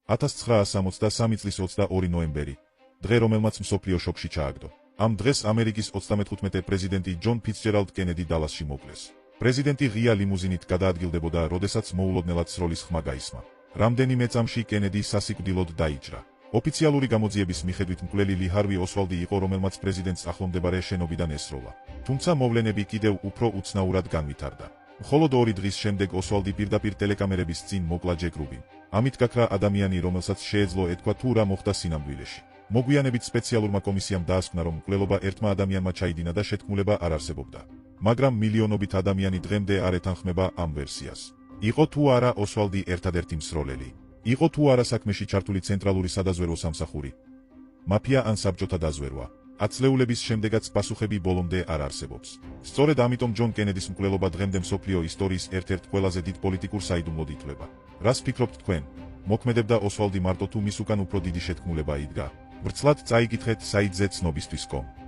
1963 წლის 22 ნოემბერი, დღე რომელმაც მსოფლიო შოკში ჩააგდო. ამ დღეს ამერიკის 35-მე პრეზიდენტი ჯონ ფიცჯერალდ კენედი დალასში მოკლეს. პრეზიდენტი ღია ლიმუზინით გადაადგილდებოდა, როდესაც მოულოდნელად სროლის ხმა გაისმა. რამდენიმე წამში კენედი სასიკვდილოდ დაიჭრა. ოფიციალური გამოძიების მიხედვით მკვლელი ლი ჰარვი ოსვალდი იყო, რომელმაც პრეზიდენტს ახლომდებარე შენობიდან ესროლა. თუმცა მოვლენები კიდევ უფრო უცნაურად განვითარდა. მხოლოდ 2 დღის შემდეგ ოსვალდი პირდაპირ ტელეკამერების წინ მოკლა ჯეკ რუბინ. ამით გაქრა ადამიანი, რომელსაც შეეძლო ეთქვა თუ რა მოხდა სინამდვილეში. მოგვიანებით სპეციალურმა კომისიამ დაასკვნა, რომ მკვლელობა ერთმა ადამიანმა ჩაიდინა და შეთქმულება არ არსებობდა. მაგრამ მილიონობით ადამიანი დღემდე არ ეთანხმება ამ ვერსიას. იყო თუ არა ოსვალდი ერთადერთი მსროლელი? იყო თუ არა საქმეში ჩართული ცენტრალური სადაზვერვო სამსახური, მაფია ან საბჭოთა დაზვერვა? ათწლეულების შემდეგაც პასუხები ბოლომდე არ არსებობს. სწორედ ამიტომ ჯონ კენედის მკვლელობა დღემდე მსოფლიო ისტორიის ერთ-ერთ ყველაზე დიდ პოლიტიკურ საიდუმლოდ ითვლება. რას ფიქრობთ თქვენ? მოქმედებდა ოსვალდი მარტო თუ მის უკან უფრო დიდი შეთქმულება იდგა? ვრცლად წაიკითხეთ საიტზე ცნობისთვის.com.